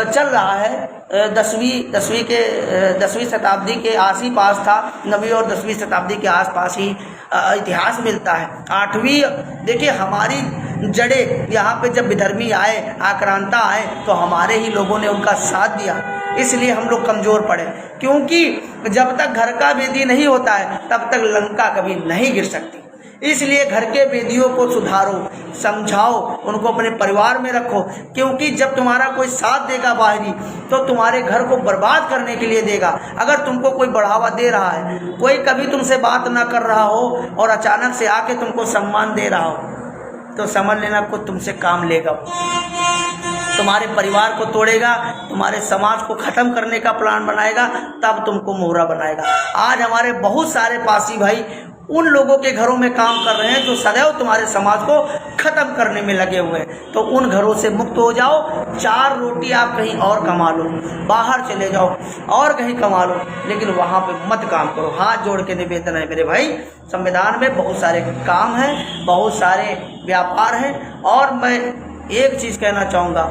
चल रहा है 10वीं शताब्दी के आस ही पास था, 9वीं और 10वीं शताब्दी के आसपास ही इतिहास मिलता है। 8वीं, देखिए हमारी जड़ें यहाँ पे जब विधर्मी आए, आक्रांता आए, तो हमारे ही लोगों ने उनका साथ दिया, इसलिए हम लोग कमज़ोर पड़े। क्योंकि जब तक घर का वेदी नहीं होता है, तब तक लंका कभी नहीं गिर सकती। इसलिए घर के वेदियों को सुधारो, समझाओ, उनको अपने परिवार में रखो। क्योंकि जब तुम्हारा कोई साथ देगा बाहरी, तो तुम्हारे घर को बर्बाद करने के लिए देगा। अगर तुमको कोई बढ़ावा दे रहा है, कोई कभी तुमसे बात ना कर रहा हो और अचानक से आके तुमको सम्मान दे रहा हो, तो समझ लेना कुछ तुमसे काम लेगा। तुम्हारे परिवार को तोड़ेगा, तुम्हारे समाज को ख़त्म करने का प्लान बनाएगा, तब तुमको मोहरा बनाएगा। आज हमारे बहुत सारे पासी भाई उन लोगों के घरों में काम कर रहे हैं जो सदैव तुम्हारे समाज को ख़त्म करने में लगे हुए हैं। तो उन घरों से मुक्त हो जाओ। 4 रोटी आप कहीं और कमा लो, बाहर चले जाओ और कहीं कमा लो, लेकिन वहाँ पे मत काम करो। हाथ जोड़ के निवेदन है मेरे भाई, संविधान में बहुत सारे काम हैं, बहुत सारे व्यापार हैं। और मैं एक चीज़ कहना चाहूँगा,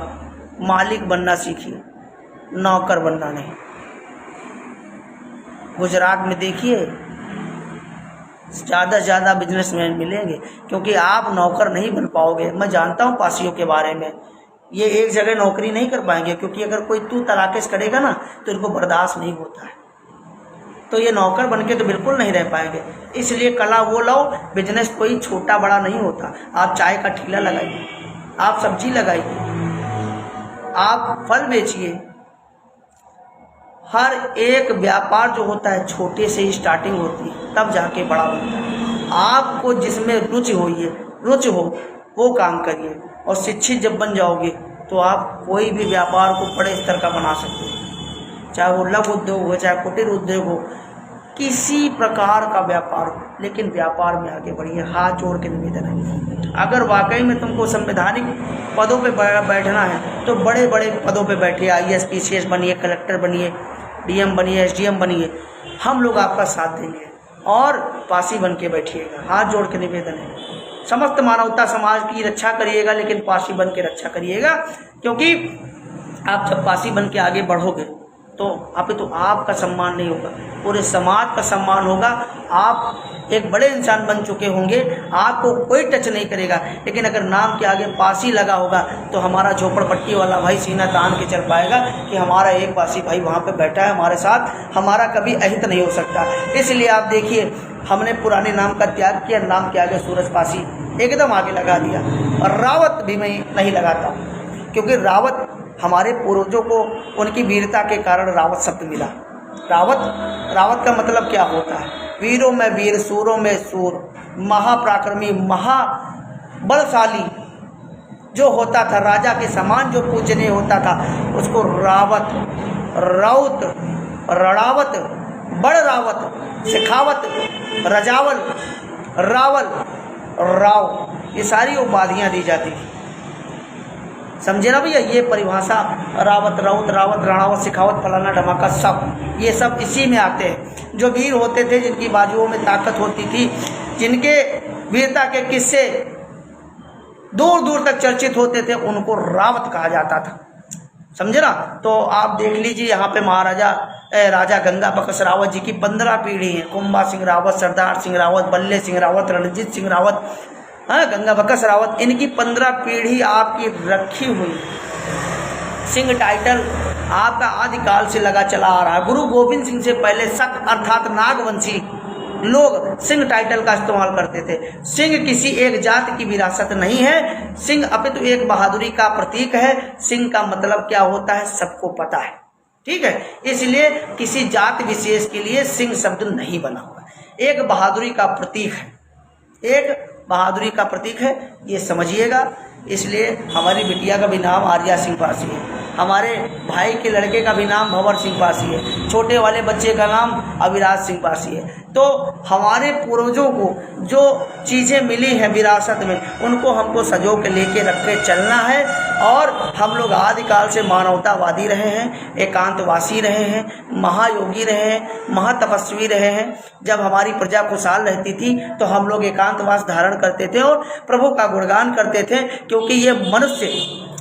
मालिक बनना सीखिए, नौकर बनना नहीं। गुजरात में देखिए ज़्यादा से ज़्यादा बिजनेसमैन मिलेंगे, क्योंकि आप नौकर नहीं बन पाओगे। मैं जानता हूँ पासियों के बारे में, ये एक जगह नौकरी नहीं कर पाएंगे, क्योंकि अगर कोई तू तराकेश करेगा ना, तो इनको बर्दाश्त नहीं होता है। तो ये नौकर बन के तो बिल्कुल नहीं रह पाएंगे। इसलिए कला वो लाओ। बिजनेस कोई छोटा बड़ा नहीं होता। आप चाय का ठेला लगाइए, आप सब्जी लगाइए, आप फल बेचिए। हर एक व्यापार जो होता है छोटे से ही स्टार्टिंग होती है, तब जाके बड़ा बनता है। आपको जिसमें रुचि हो वो काम करिए। और शिक्षित जब बन जाओगे तो आप कोई भी व्यापार को बड़े स्तर का बना सकते हो, चाहे वो लघु उद्योग हो, चाहे कुटीर उद्योग हो, किसी प्रकार का व्यापार हो, लेकिन व्यापार में आगे बढ़िए। हाथ जोड़ के निवेदन है, अगर वाकई में तुमको संवैधानिक पदों पे बैठना है तो बड़े बड़े पदों पे बैठिए। IAS PCS बनिए, कलेक्टर बनिए, DM बनिए, SDM बनिए। हम लोग आपका साथ देंगे और पासी बन के बैठिएगा। हाथ जोड़ के निवेदन है। समस्त मानवता समाज की रक्षा करिएगा, लेकिन पासी बन के रक्षा करिएगा, क्योंकि आप जब पासी बन के आगे बढ़ोगे तो आपका सम्मान नहीं होगा, पूरे समाज का सम्मान होगा। आप एक बड़े इंसान बन चुके होंगे, आपको कोई टच नहीं करेगा। लेकिन अगर नाम के आगे पासी लगा होगा तो हमारा झोपड़पट्टी वाला भाई सीना तान के चल पाएगा कि हमारा एक पासी भाई वहाँ पे बैठा है हमारे साथ, हमारा कभी अहित नहीं हो सकता। इसलिए आप देखिए, हमने पुराने नाम का त्याग किया, नाम के आगे सूरज पासी एकदम आगे लगा दिया। और रावत भी मैं नहीं लगाता, क्योंकि रावत हमारे पूर्वजों को उनकी वीरता के कारण रावत शब्द मिला। रावत का मतलब क्या होता है? वीरों में वीर, सूरों में सूर, महापराक्रमी, महाबलशाली जो होता था, राजा के समान जो पूजनीय होता था, उसको रावत, राउत, रड़ावत, बड़ रावत, शेखावत, रजावल, रावल, राव, ये सारी उपाधियाँ दी जाती थी। समझे ना भैया? ये परिभाषा रावत, राउत, रणावत, शेखावत, फलाना ढमाका, सब ये सब इसी में आते हैं। जो वीर होते थे, जिनकी बाजुओं में ताकत होती थी, जिनके वीरता के किस्से दूर दूर तक चर्चित होते थे, उनको रावत कहा जाता था। समझे ना? तो आप देख लीजिए, यहाँ पे राजा गंगा बख्श रावत जी की 15 पीढ़ी है। कुंभा सिंह रावत, सरदार सिंह रावत, बल्ले सिंह रावत, रणजीत सिंह रावत, गंगा बख्श रावत, इनकी 15 पीढ़ी आपकी रखी हुई। सिंह टाइटल आपका आदिकाल से लगा चला आ रहा है। गुरु गोविंद सिंह से पहले शक अर्थात नागवंशी लोग सिंह टाइटल का इस्तेमाल करते थे। सिंह किसी एक जाति की विरासत नहीं है, सिंह अपितु एक बहादुरी का प्रतीक है। सिंह का मतलब क्या होता है सबको पता है, ठीक है? इसलिए किसी जाति विशेष के लिए सिंह शब्द नहीं बना हुआ, एक बहादुरी का प्रतीक है, एक बहादुरी का प्रतीक है, ये समझिएगा। इसलिए हमारी बिटिया का भी नाम आर्या सिंह पासी है, हमारे भाई के लड़के का भी नाम भंवर सिंह पासी है, छोटे वाले बच्चे का नाम अविराज सिंह पासी है। तो हमारे पूर्वजों को जो चीज़ें मिली हैं विरासत में, उनको हमको सजो के लेके रख के चलना है। और हम लोग आदिकाल से मानवतावादी रहे हैं, एकांतवासी रहे हैं, महायोगी रहे हैं, महातपस्वी रहे हैं। जब हमारी प्रजा खुशहाल रहती थी तो हम लोग एकांतवास धारण करते थे और प्रभु का गुणगान करते थे, क्योंकि ये मनुष्य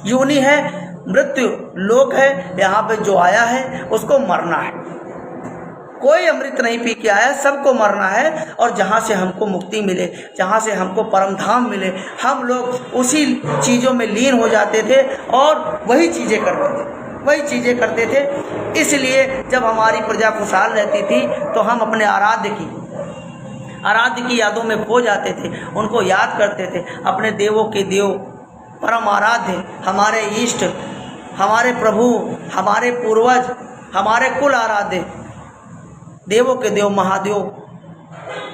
योनि है, मृत्यु लोक है, यहाँ पे जो आया है उसको मरना है। कोई अमृत नहीं पी के आया, सबको मरना है। और जहाँ से हमको मुक्ति मिले, जहाँ से हमको परम धाम मिले, हम लोग उसी चीज़ों में लीन हो जाते थे और वही चीज़ें करते थे। इसलिए जब हमारी प्रजा खुशहाल रहती थी तो हम अपने आराध्य की यादों में खो जाते थे, उनको याद करते थे। अपने देवों के देव, परम आराध्य, हमारे इष्ट, हमारे प्रभु, हमारे पूर्वज, हमारे कुल आराध्य, देवों के देव महादेव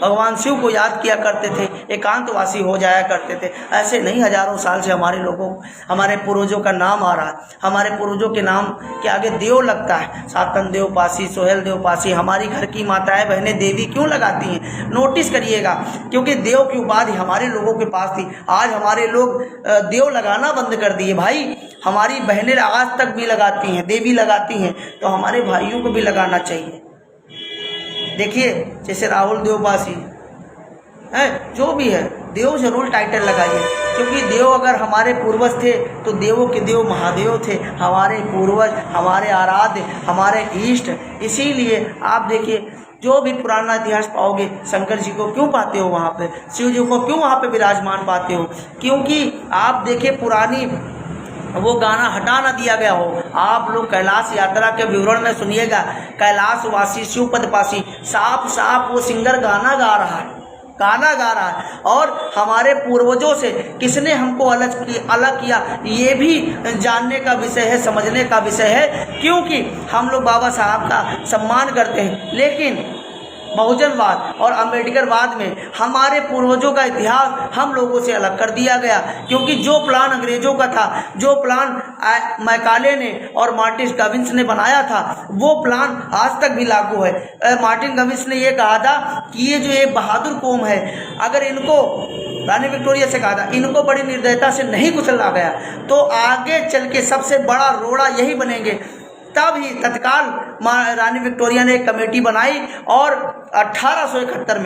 भगवान शिव को याद किया करते थे, एकांतवासी हो जाया करते थे। ऐसे नहीं, हजारों साल से हमारे पूर्वजों का नाम आ रहा है। हमारे पूर्वजों के नाम के आगे देव लगता है, सातन देव पासी, सोहेल देव पासी। हमारी घर की माताएं बहनें देवी क्यों लगाती हैं? नोटिस करिएगा, क्योंकि देव की उपाधि हमारे लोगों के पास थी। आज हमारे लोग देव लगाना बंद कर दिए। भाई, हमारी बहनें आज तक भी लगाती हैं, देवी लगाती हैं, तो हमारे भाइयों को भी लगाना चाहिए। देखिए, जैसे राहुल देवपासी है, जो भी है, देव जरूर टाइटल लगाइए, क्योंकि देव अगर हमारे पूर्वज थे तो देवों के देव महादेव थे, हमारे पूर्वज, हमारे आराध्य, हमारे इष्ट। इसीलिए आप देखिए, जो भी पुराना इतिहास पाओगे, शंकर जी को क्यों पाते हो वहाँ पे, शिव जी को क्यों वहाँ पे विराजमान पाते हो? क्योंकि आप देखिए, पुरानी वो गाना हटा ना दिया गया हो। आप लोग कैलाश यात्रा के विवरण में सुनिएगा, कैलाशवासी शिवपद पासी, साफ साफ वो सिंगर गाना गा रहा है। और हमारे पूर्वजों से किसने हमको अलग किया, ये भी जानने का विषय है, समझने का विषय है। क्योंकि हम लोग बाबा साहब का सम्मान करते हैं, लेकिन बहुजनवाद और अम्बेडकरवाद में हमारे पूर्वजों का इतिहास हम लोगों से अलग कर दिया गया। क्योंकि जो प्लान अंग्रेजों का था, जो प्लान मैकाले ने और मार्टिन गविन्स ने बनाया था, वो प्लान आज तक भी लागू है। मार्टिन गविन्स ने ये कहा था कि ये जो एक बहादुर कौम है, अगर इनको, रानी विक्टोरिया से कहा था, इनको बड़ी निर्दयता से नहीं कुचला गया तो आगे चल के सबसे बड़ा रोड़ा यही बनेंगे। तब ही तत्काल रानी विक्टोरिया ने एक कमेटी बनाई और 1871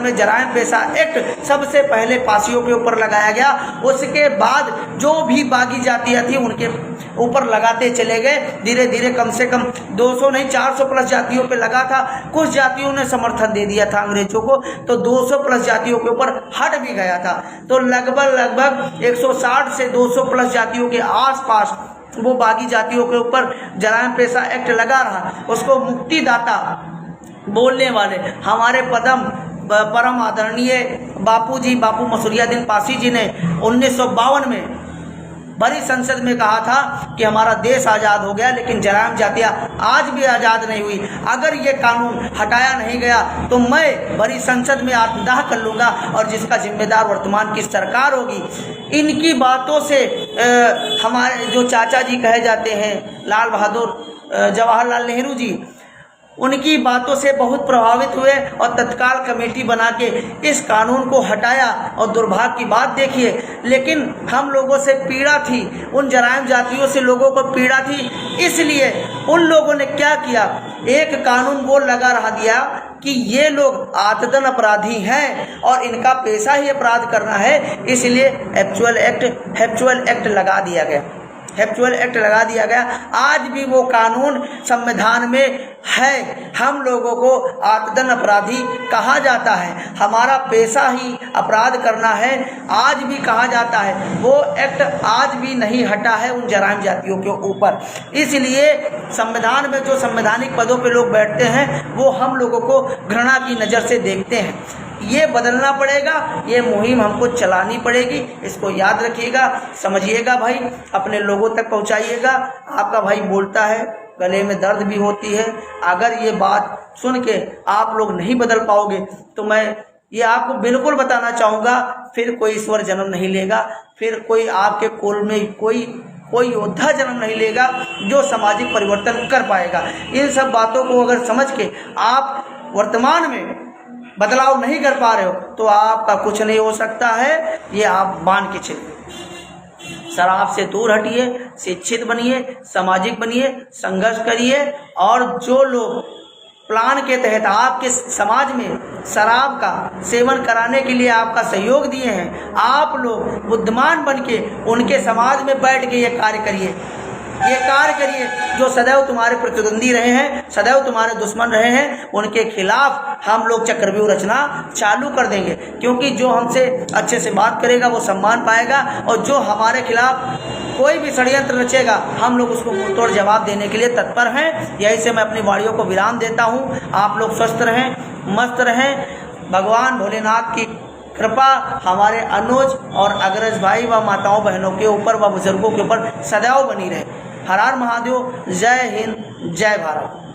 में जराइम पेशा एक्ट सबसे पहले फांसियों के ऊपर लगाया गया। उसके बाद जो भी बागी जातियाँ थी उनके ऊपर लगाते चले गए। धीरे धीरे कम से कम 200 नहीं 400 प्लस जातियों पे लगा था। कुछ जातियों ने समर्थन दे दिया था अंग्रेजों को, तो 200 प्लस जातियों के ऊपर हट भी गया था। तो लगभग 160 से 200 प्लस जातियों के आसपास वो बागी जातियों के ऊपर जराइम पेशा एक्ट लगा रहा। उसको मुक्तिदाता बोलने वाले हमारे परम आदरणीय बापू मसूरियादीन पासी जी ने 1952 में भरी संसद में कहा था कि हमारा देश आज़ाद हो गया, लेकिन जराइम जातियाँ आज भी आज़ाद नहीं हुई। अगर ये कानून हटाया नहीं गया तो मैं भरी संसद में आत्मदाह कर लूँगा, और जिसका जिम्मेदार वर्तमान की सरकार होगी। इनकी बातों से हमारे जो चाचा जी कहे जाते हैं लाल बहादुर जवाहरलाल नेहरू जी, उनकी बातों से बहुत प्रभावित हुए और तत्काल कमेटी बना के इस कानून को हटाया। और दुर्भाग्य की बात देखिए, लेकिन हम लोगों से पीड़ा थी, उन जराइम जातियों से लोगों को पीड़ा थी, इसलिए उन लोगों ने क्या किया, एक कानून वो लगा रहा दिया कि ये लोग आतदन अपराधी हैं और इनका पेशा ही अपराध करना है, इसलिए हैप्चुअल एक्ट लगा दिया गया। हैप्चुअल एक्ट लगा दिया गया। आज भी वो कानून संविधान में है। हम लोगों को आतदन अपराधी कहा जाता है, हमारा पेशा ही अपराध करना है, आज भी कहा जाता है। वो एक्ट आज भी नहीं हटा है उन जराइम जातियों के ऊपर। इसलिए संविधान में जो संवैधानिक पदों पे लोग बैठते हैं वो हम लोगों को घृणा की नज़र से देखते हैं। ये बदलना पड़ेगा, ये मुहिम हमको चलानी पड़ेगी। इसको याद रखिएगा, समझिएगा भाई, अपने लोगों तक पहुंचाइएगा। आपका भाई बोलता है, गले में दर्द भी होती है। अगर ये बात सुन के आप लोग नहीं बदल पाओगे तो मैं ये आपको बिल्कुल बताना चाहूँगा, फिर कोई ईश्वर जन्म नहीं लेगा, फिर कोई आपके कुल में कोई योद्धा जन्म नहीं लेगा जो सामाजिक परिवर्तन कर पाएगा। इन सब बातों को अगर समझ के आप वर्तमान में बदलाव नहीं कर पा रहे हो तो आपका कुछ नहीं हो सकता है, ये आप मान के चलिए। शराब से दूर हटिए, शिक्षित बनिए, सामाजिक बनिए, संघर्ष करिए। और जो लोग प्लान के तहत आपके समाज में शराब का सेवन कराने के लिए आपका सहयोग दिए हैं, आप लोग बुद्धिमान बन के उनके समाज में बैठ के ये कार्य करिए। जो सदैव तुम्हारे प्रतिद्वंदी रहे हैं, सदैव तुम्हारे दुश्मन रहे हैं, उनके खिलाफ हम लोग चक्रव्यूह रचना चालू कर देंगे। क्योंकि जो हमसे अच्छे से बात करेगा वो सम्मान पाएगा, और जो हमारे खिलाफ कोई भी षड्यंत्र रचेगा हम लोग उसको मुंहतोड़ जवाब देने के लिए तत्पर हैं। यही से मैं अपनी वाणियों को विराम देता हूँ। आप लोग स्वस्थ रहें, मस्त रहें। भगवान भोलेनाथ की कृपा हमारे अनुज और अग्रज भाई व माताओं बहनों के ऊपर व बुजुर्गों के ऊपर सदैव बनी रहे। हर हर महादेव। जय हिंद, जय भारत।